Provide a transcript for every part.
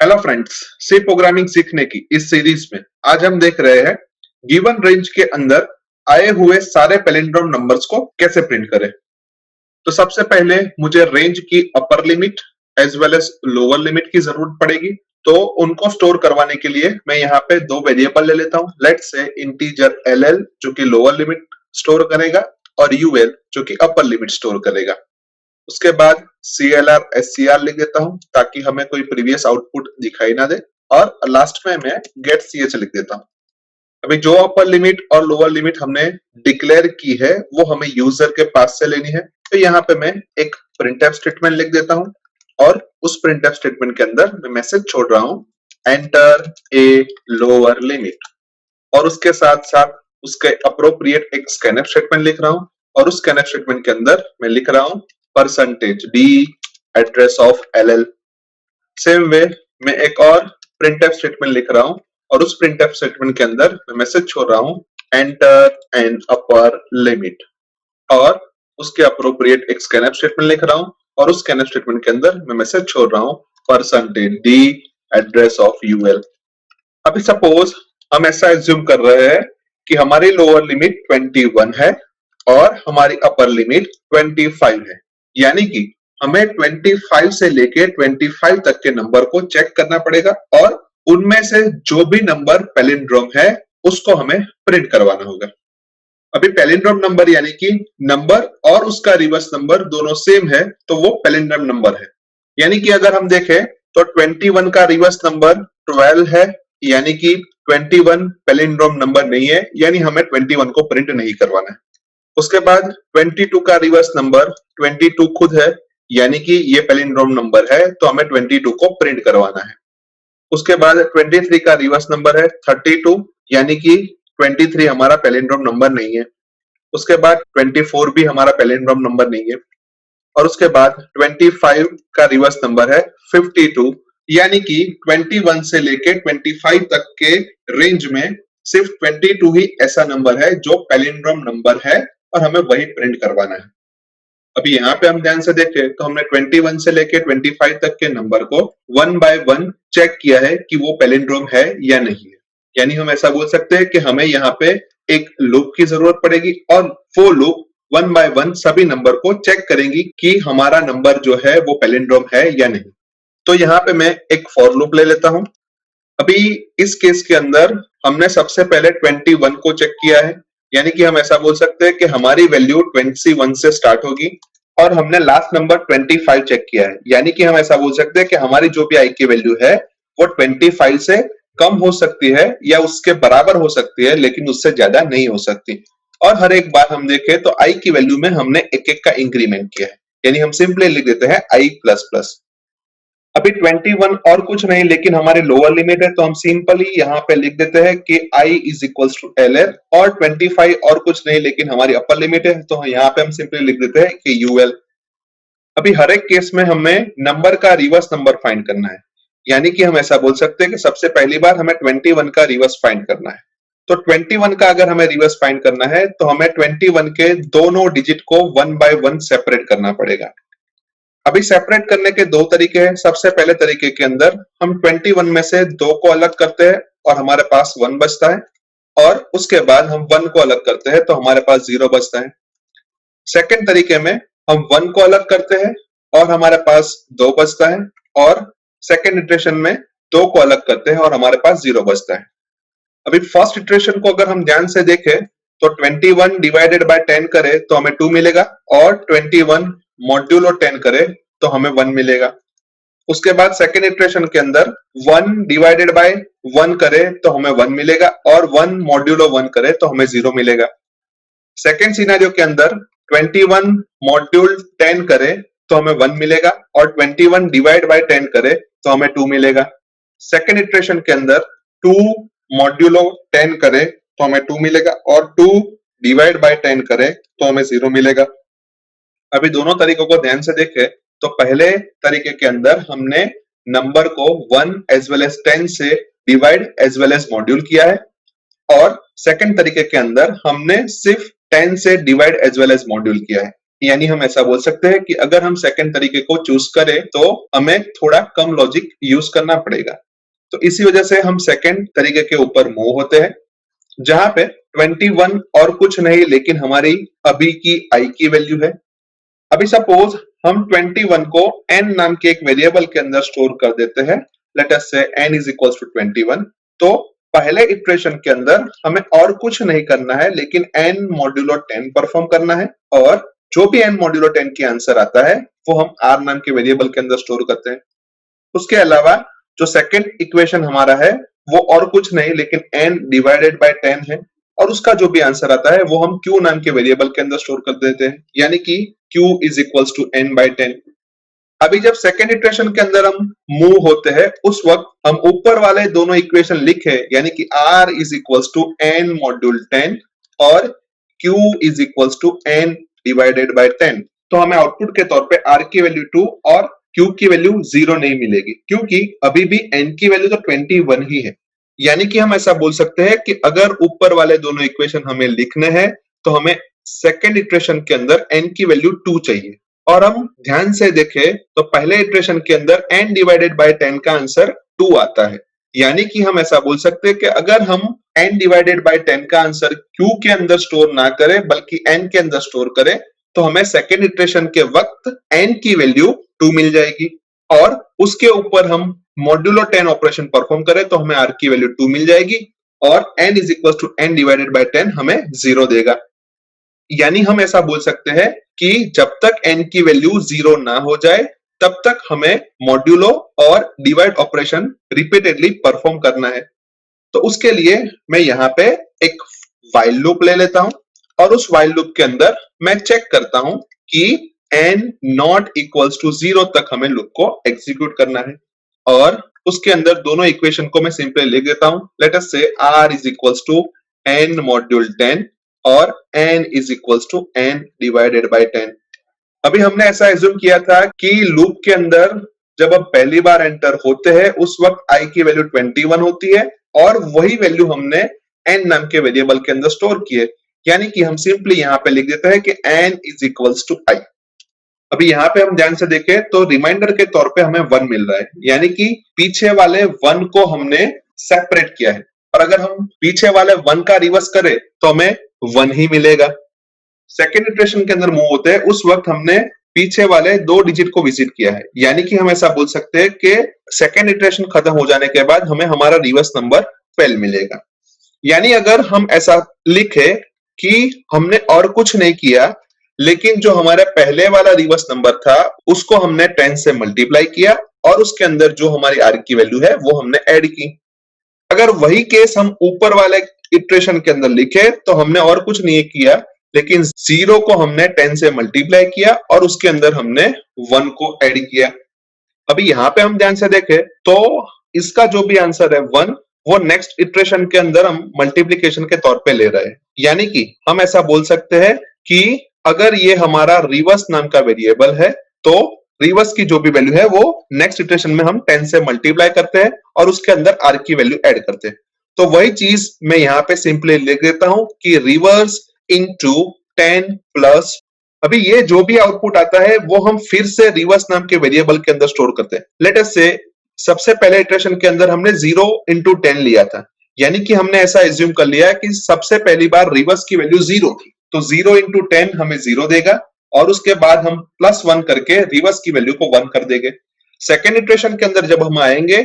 Hello friends, सी programming सीखने की इस सीरीज में आज हम देख रहे हैं गिवन रेंज के अंदर आए हुए सारे पैलिंड्रोम नंबर्स को कैसे प्रिंट करें। तो सबसे पहले मुझे रेंज की upper limit as well as lower limit की जरूरत पड़ेगी। तो उनको स्टोर करवाने के लिए मैं यहाँ पे दो वेरिएबल ले लेता हूँ। लेट्स से इंटीजर एल जो कि लोअर लिमिट स्टोर करेगा और यूएल जो कि अपर लिमिट स्टोर करेगा। उसके बाद CLR SCR लिख देता हूं ताकि हमें कोई प्रीवियस आउटपुट दिखाई ना दे, और लास्ट में मैं गेट CH लिख देता हूं। अभी जो अपर लिमिट और लोअर लिमिट हमने डिक्लेयर की है वो हमें यूजर के पास से लेनी है। तो यहाँ पे मैं एक प्रिंटफ स्टेटमेंट लिख देता हूं और उस प्रिंटफ स्टेटमेंट के अंदर मैं मैसेज छोड़ रहा हूं एंटर ए लोअर लिमिट, और उसके साथ साथ उसके अप्रोप्रिएट एक स्कैनफ स्टेटमेंट लिख रहा हूं, और उस स्कैनफ स्टेटमेंट के अंदर मैं लिख रहा हूं %d address of LL। Same way मैं एक और प्रिंटफ स्टेटमेंट लिख रहा हूं और उस प्रिंटफ स्टेटमेंट के अंदर मैं मैसेज छोड़ रहा हूं एंटर एन अपर लिमिट, और उसके अप्रोप्रिएट एक स्कैनफ स्टेटमेंट लिख रहा हूं और उस स्कैनफ स्टेटमेंट के अंदर मैं मैसेज छोड़ रहा हूं %d एड्रेस ऑफ UL। अभी सपोज हम ऐसा एज्यूम कर रहे हैं कि हमारी लोअर लिमिट 21 है और हमारी अपर लिमिट 25 है, यानी कि हमें 25 से लेके 25 तक के नंबर को चेक करना पड़ेगा और उनमें से जो भी नंबर पैलिंड्रोम है उसको हमें प्रिंट करवाना होगा। अभी पैलिंड्रोम नंबर यानी कि नंबर और उसका रिवर्स नंबर दोनों सेम है तो वो पैलिंड्रोम नंबर है। यानी कि अगर हम देखें तो 21 का रिवर्स नंबर 12 है, यानी कि 21 पैलिंड्रोम नंबर नहीं है, यानी हमें 21 को प्रिंट नहीं करवाना है। उसके बाद 22 का रिवर्स नंबर 22 खुद है, यानी कि ये पैलिंड्रोम नंबर है तो हमें 22 को प्रिंट करवाना है। उसके बाद 23 का रिवर्स नंबर है 32, यानी कि 23 हमारा पैलिंड्रोम नंबर नहीं है। उसके बाद 24 भी हमारा पैलिंड्रोम नंबर नहीं है। और उसके बाद 25 का रिवर्स नंबर है 52, यानी कि 21 से लेके 25 तक के रेंज में सिर्फ 22 ही ऐसा नंबर है जो पैलिंड्रोम नंबर है और हमें वही प्रिंट करवाना है। अभी यहाँ पे हम ध्यान से देखें तो हमने 21 से लेके 25 तक के नंबर को 1 बाय 1 चेक किया है कि वो पैलिंड्रोम है या नहीं है। यानी हम ऐसा बोल सकते हैं कि हमें यहाँ पे एक लूप की जरूरत पड़ेगी और वो लूप 1 बाय 1 सभी नंबर को चेक करेंगी कि हमारा नंबर जो है वो पैलिंड्रोम है या नहीं। तो यहाँ पे मैं एक फॉर लूप ले लेता हूं। अभी इस केस के अंदर हमने सबसे पहले 21 को चेक किया है, यानी कि हम ऐसा बोल सकते हैं कि हमारी वैल्यू 21 से स्टार्ट होगी और हमने लास्ट नंबर 25 चेक किया है, यानी कि हम ऐसा बोल सकते हैं कि हमारी जो भी आई की वैल्यू है वो 25 से कम हो सकती है या उसके बराबर हो सकती है, लेकिन उससे ज्यादा नहीं हो सकती। और हर एक बार हम देखें तो आई की वैल्यू में हमने एक एक का इंक्रीमेंट किया है, यानी हम सिंपली लिख देते हैं i प्लस प्लस। अभी 21 और कुछ नहीं लेकिन हमारी लोअर लिमिट है तो हम सिंपली यहाँ पे लिख देते हैं कि i is equal to LL, और 25 और कुछ नहीं लेकिन हमारी अपर लिमिट है तो यहाँ पे हम सिंपली लिख देते हैं कि UL। अभी हर एक केस में हमें नंबर का रिवर्स नंबर फाइंड करना है, यानी कि हम ऐसा बोल सकते हैं कि सबसे पहली बार हमें 21 का रिवर्स फाइंड करना है। तो 21 का अगर हमें रिवर्स फाइंड करना है तो हमें 21 के दोनों डिजिट को 1 बाय 1 सेपरेट करना पड़ेगा। अभी सेपरेट करने के दो तरीके हैं। सबसे पहले तरीके के अंदर हम 21 में से 2 को अलग करते हैं और हमारे पास 1 बचता है, और उसके बाद हम 1 को अलग करते हैं तो हमारे पास 0 बचता है। सेकंड तरीके में हम 1 को अलग करते हैं और हमारे पास 2 बचता है, और सेकंड इटरेशन में 2 को अलग करते हैं और हमारे पास 0 बचता है। अभी फर्स्ट इटरेशन को अगर हम ध्यान से देखें तो 21 डिवाइडेड बाय 10 करें तो हमें 2 मिलेगा, और 21 मॉड्यूलो 10 करें तो हमें 1 मिलेगा। उसके बाद सेकेंड इटरेशन के अंदर 1 डिवाइडेड बाय 1 करें तो हमें 1 मिलेगा, और 1 मॉड्यूलो 1 करें तो हमें 0 मिलेगा। सेकेंड सिनेरियो के अंदर 21 मॉड्यूल 10 करें तो हमें 1 मिलेगा, और 21 डिवाइड बाय 10 करें तो हमें 2 मिलेगा। सेकेंड इटरेशन के अंदर 2 मॉड्यूलो 10 करें तो हमें 2 मिलेगा, और 2 डिवाइड बाय 10 करें तो हमें 0 मिलेगा। अभी दोनों तरीकों को ध्यान से देखें तो पहले तरीके के अंदर हमने नंबर को 1 एज वेल एज 10 से divide as well as module किया है, और सेकंड तरीके के अंदर हमने सिर्फ 10 से divide as well as module किया है। यानी हम ऐसा बोल सकते हैं कि अगर हम सेकंड तरीके को चूज करें तो हमें थोड़ा कम लॉजिक यूज करना पड़ेगा। तो इसी वजह से हम सेकंड तरीके के ऊपर मूव होते हैं, जहां पे 21 और कुछ नहीं लेकिन हमारी अभी की आई की वैल्यू है। अभी सपोज हम 21 को n नाम के एक वेरिएबल के अंदर स्टोर कर देते हैं। लेट अस से n इज इक्वल्स टू 21। तो पहले इटरेशन के अंदर हमें और कुछ नहीं करना है लेकिन n मॉड्यूलो 10 परफॉर्म करना है, और जो भी n मॉड्यूलो 10 की आंसर आता है वो हम r नाम के वेरिएबल के अंदर स्टोर करते हैं। उसके अलावा जो सेकंड इक्वेशन हमारा है वो और कुछ नहीं लेकिन n डिवाइडेड बाय 10 है, और उसका जो भी आंसर आता है वो हम q नाम के वेरिएबल के अंदर स्टोर कर देते हैं, यानी कि q is equals to n by 10। अभी जब सेकेंड इटरेशन के अंदर हम मूव होते हैं उस वक्त हम ऊपर वाले दोनों इक्वेशन लिखे, यानी कि r is equals to n module 10 और q is equals to n divided by 10। तो हमें आउटपुट के तौर पे r की वैल्यू 2 और q की वैल्यू 0 नहीं मिलेगी, क्योंकि अभी भी n की वैल्यू तो 21 ही है। यानी कि हम ऐसा बोल सकते हैं कि अगर ऊपर वाले दोनों इक्वेशन हमें लिखने हैं तो हमें सेकेंड इटरेशन के अंदर n की वैल्यू 2 चाहिए। और हम ध्यान से देखें तो पहले इटरेशन के अंदर n डिवाइडेड बाय 10 का आंसर 2 आता है, यानी कि हम ऐसा बोल सकते हैं कि अगर हम n डिवाइडेड बाय 10 का आंसर q के अंदर स्टोर ना करें बल्कि n के अंदर स्टोर करें तो हमें सेकेंड इटरेशन के वक्त n की वैल्यू 2 मिल जाएगी, और उसके ऊपर हम मॉड्यूलो 10 ऑपरेशन परफॉर्म करें तो हमें r की वैल्यू 2 मिल जाएगी, और n is equal to n divided by 10 हमें 0 देगा। यानी हम ऐसा बोल सकते हैं कि जब तक n की वैल्यू 0 ना हो जाए तब तक हमें मॉड्यूलो और डिवाइड ऑपरेशन रिपीटेडली परफॉर्म करना है। तो उसके लिए मैं यहाँ पे एक व्हाइल लूप ले लेता हूं, और उस व्हाइल लूप के अंदर मैं चेक करता हूं कि n नॉट इक्वल्स टू 0 तक हमें लूप को एग्जीक्यूट करना है, और उसके अंदर दोनों इक्वेशन को मैं सिंपली लिख देता हूं। Late us say r is equals to n module 10 और n is equals to n divided by 10। अभी हमने ऐसा एज्यूम किया था कि लूप के अंदर जब हम पहली बार एंटर होते हैं उस वक्त i की वैल्यू 21 होती है, और वही वैल्यू हमने n नाम के वेरिएबल के अंदर स्टोर किए, यानी कि हम सिंपली यहाँ पे लिख देते हैं कि n is equals to i। अभी यहाँ पे हम ध्यान से देखें तो रिमाइंडर के तौर पे हमें 1 मिल रहा है, यानी कि पीछे वाले 1 को हमने सेपरेट किया है, और अगर हम पीछे वाले 1 का रिवर्स करें तो हमें 1 ही मिलेगा। सेकेंड इटरेशन के अंदर मूव होते हैं उस वक्त हमने पीछे वाले 2 डिजिट को विजिट किया है, यानी कि हम ऐसा बोल सकते हैं कि सेकेंड इटरेशन खत्म हो जाने के बाद हमें हमारा रिवर्स नंबर 12 मिलेगा। यानी अगर हम ऐसा लिखे कि हमने और कुछ नहीं किया लेकिन जो हमारा पहले वाला रिवर्स नंबर था उसको हमने 10 से मल्टीप्लाई किया और उसके अंदर जो हमारी r की वैल्यू है वो हमने ऐड की। अगर वही केस हम ऊपर वाले इटरेशन के अंदर लिखे तो हमने और कुछ नहीं किया लेकिन 0 को हमने 10 से मल्टीप्लाई किया और उसके अंदर हमने 1 को ऐड किया। अभी यहाँ पे हम ध्यान से देखें तो इसका जो भी आंसर है 1 वो नेक्स्ट इटरेशन के अंदर हम मल्टीप्लिकेशन के तौर पे ले रहे हैं, यानी कि हम ऐसा बोल सकते हैं कि अगर ये हमारा रिवर्स नाम का वेरिएबल है तो रिवर्स की जो भी वैल्यू है वो नेक्स्ट इटरेशन में हम 10 से मल्टीप्लाई करते हैं और उसके अंदर r की वैल्यू ऐड करते हैं। तो वही चीज मैं यहाँ पे सिंपली लिख देता हूं कि रिवर्स इनटू 10 प्लस, अभी ये जो भी आउटपुट आता है वो हम फिर से रिवर्स नाम के वेरिएबल के अंदर स्टोर करते हैं। लेट अस से सबसे पहले इटरेशन के अंदर हमने 0 इंटू 10 लिया था, यानी कि हमने ऐसा एज्यूम कर लिया कि सबसे पहली बार रिवर्स की वैल्यू 0 थी, तो 0 इंटू 10 हमें 0 देगा और उसके बाद हम प्लस 1 करके रिवर्स की वैल्यू को 1 कर देंगे। सेकेंड इटरेशन के अंदर जब हम आएंगे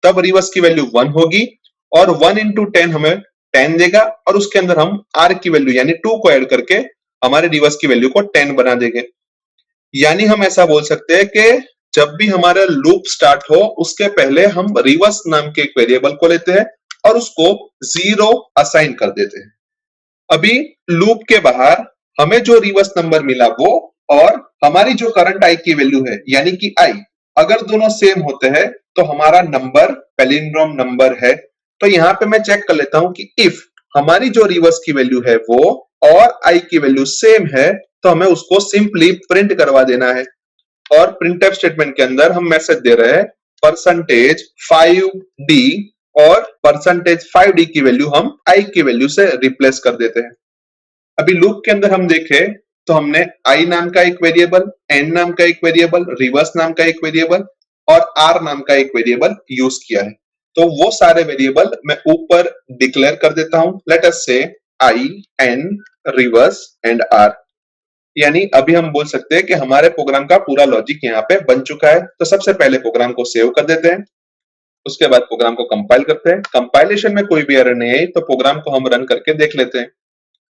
तब रिवर्स की वैल्यू 1 होगी और 1 इंटू 10 हमें 10 देगा और उसके अंदर हम r की वैल्यू यानी 2 को ऐड करके हमारे रिवर्स की वैल्यू को 10 बना देंगे। यानी हम ऐसा बोल सकते हैं कि जब भी हमारा लूप स्टार्ट हो उसके पहले हम रिवर्स नाम के एक वेरिएबल को लेते हैं और उसको 0 असाइन कर देते हैं। अभी लूप के बाहर हमें जो रिवर्स नंबर मिला वो और हमारी जो करंट i की वैल्यू है यानी कि i अगर दोनों सेम होते हैं तो हमारा नंबर पैलिंड्रोम नंबर है। तो यहाँ पे मैं चेक कर लेता हूं कि इफ हमारी जो रिवर्स की वैल्यू है वो और i की वैल्यू सेम है तो हमें उसको सिंपली प्रिंट करवा देना है, और प्रिंटफ स्टेटमेंट के अंदर हम मैसेज दे रहे हैं परसेंटेज 5d और परसेंटेज 5d की वैल्यू हम i की वैल्यू से रिप्लेस कर देते हैं। अभी लूप के अंदर हम देखें तो हमने आई नाम का एक वेरिएबल, एन नाम का एक वेरिएबल, रिवर्स नाम का एक वेरिएबल और आर नाम का एक वेरिएबल यूज किया है। तो वो सारे वेरिएबल मैं ऊपर डिक्लेयर कर देता हूं। लेट अस से आई, एन, रिवर्स एंड आर। यानी अभी हम बोल सकते हैं कि हमारे प्रोग्राम का पूरा लॉजिक यहाँ पे बन चुका है। तो सबसे पहले प्रोग्राम को सेव कर देते हैं, उसके बाद प्रोग्राम को कंपाइल करते हैं। कंपाइलेशन में कोई भी एरर नहीं आई तो प्रोग्राम को हम रन करके देख लेते हैं।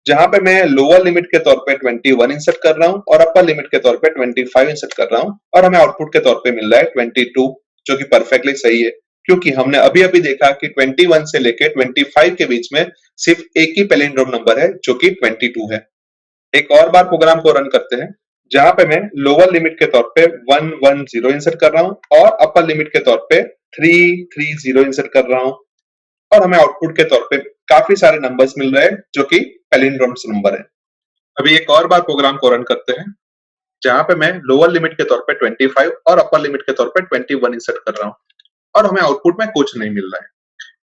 जहां पे मैं लोअर लिमिट के तौर पे 21 इंसर्ट कर रहा हूं और अपर लिमिट के तौर पे 25 इंसर्ट कर रहा हूं और हमें आउटपुट के तौर पे मिल रहा है 22, जो कि परफेक्टली सही है, क्योंकि हमने अभी अभी देखा कि 21 से लेके 25 के बीच में सिर्फ एक ही पैलिंड्रोम नंबर है जो कि 22 है। एक और बार प्रोग्राम को रन करते हैं, जहां पे मैं लोअर लिमिट के तौर पे 110 इंसर्ट कर रहा हूं और अपर लिमिट के तौर पे 330 इंसर्ट कर रहा हूं और हमें आउटपुट के तौर पे काफी सारे नंबर्स मिल रहे हैं जो कि पैलिंड्रोम्स नंबर है। अभी एक और बार प्रोग्राम को रन करते हैं, जहां पे मैं लोअर लिमिट के तौर पे 25 और अपर लिमिट के तौर पे 21 इंसर्ट कर रहा हूं और हमें आउटपुट में कुछ नहीं मिल रहा है,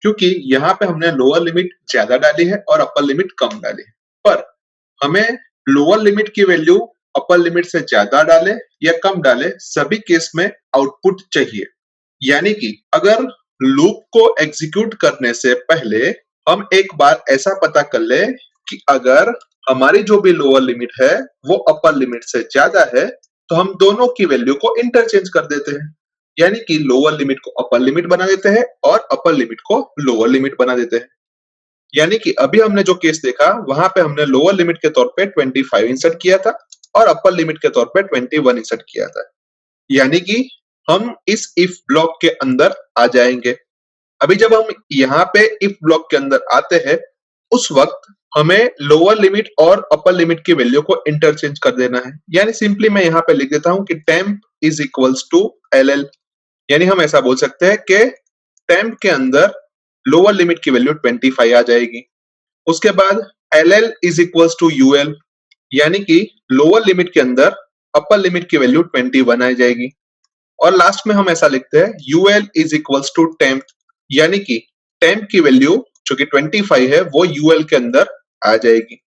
क्योंकि यहाँ पे हमने लोअर लिमिट ज्यादा डाली है और अपर लिमिट कम डाली है। पर हमें लोअर लिमिट की वैल्यू अपर लिमिट से ज्यादा डाले या कम डाले, सभी केस में आउटपुट चाहिए। यानी कि अगर लूप को एग्जीक्यूट करने से पहले हम एक बार ऐसा पता कर ले कि अगर हमारी जो भी लोअर लिमिट है वो अपर लिमिट से ज्यादा है, तो हम दोनों की वैल्यू को इंटरचेंज कर देते हैं। यानी कि लोअर लिमिट को अपर लिमिट बना देते हैं और अपर लिमिट को लोअर लिमिट बना देते हैं। यानी कि अभी हमने जो केस देखा वहां पे हमने लोअर लिमिट के तौर पे 25 इंसर्ट किया था और अपर लिमिट के तौर पे 21 इंसर्ट किया था। यानी कि हम इस इफ ब्लॉक के अंदर आ जाएंगे। अभी जब हम यहाँ पे इफ ब्लॉक के अंदर आते हैं, उस वक्त हमें लोअर लिमिट और अपर लिमिट की वैल्यू को इंटरचेंज कर देना है। यानी सिंपली मैं यहाँ पे लिख देता हूं कि temp is equals to LL। यानी हम ऐसा बोल सकते हैं कि temp के अंदर लोअर लिमिट की वैल्यू 25 आ जाएगी। उसके बाद LL is equals to UL, यानी कि लोअर लिमिट के अंदर अपर लिमिट की वैल्यू 21 आ जाएगी। और लास्ट में हम ऐसा लिखते हैं UL is equals to temp, यानी कि temp की वैल्यू जो कि 25 है वो UL के अंदर आ जाएगी।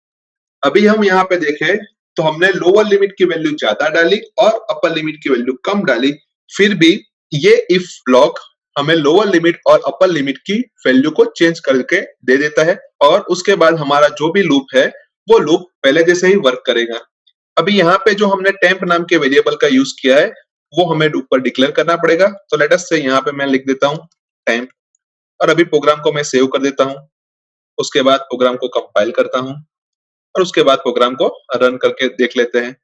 अभी हम यहाँ पे देखें तो हमने लोअर लिमिट की वैल्यू ज्यादा डाली और अपर लिमिट की वैल्यू कम डाली, फिर भी ये इफ ब्लॉक हमें लोअर लिमिट और अपर लिमिट की वैल्यू को चेंज करके दे देता है और उसके बाद हमारा जो भी लूप है वो लूप पहले जैसे ही वर्क करेगा। अभी यहाँ पे जो हमने टेम्प नाम के वेरिएबल का यूज किया है वो हमें ऊपर डिक्लेयर करना पड़ेगा। तो लेट अस से यहाँ पे मैं लिख देता हूँ टेम्प और अभी प्रोग्राम को मैं सेव कर देता हूँ। उसके बाद प्रोग्राम को कंपाइल करता हूँ और उसके बाद प्रोग्राम को रन करके देख लेते हैं,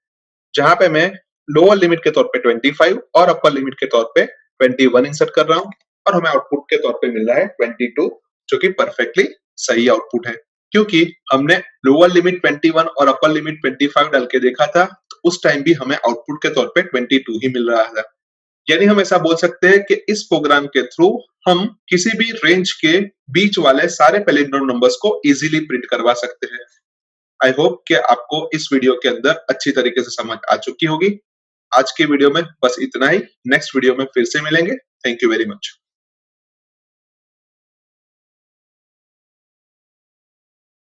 जहां पे मैं लोअर लिमिट के तौर पे 25 और अपर लिमिट के तौर पे 21 इंसर्ट कर रहा हूं और हमें आउटपुट के तौर पे मिल रहा है 22, जो कि परफेक्टली सही आउटपुट है, क्योंकि हमने लोअर लिमिट 21 और अपर लिमिट 25 डाल के देखा था, तो उस टाइम भी हमें आउटपुट के तौर पे 22 ही मिल रहा था। यानी हम ऐसा बोल सकते हैं कि इस प्रोग्राम के थ्रू हम किसी भी रेंज के बीच वाले सारे पैलिंड्रोम नंबर्स को इजीली प्रिंट करवा सकते हैं। आई होप कि आपको इस वीडियो के अंदर अच्छी तरीके से समझ आ चुकी होगी। आज के वीडियो में बस इतना ही। नेक्स्ट वीडियो में फिर से मिलेंगे। Thank you very much.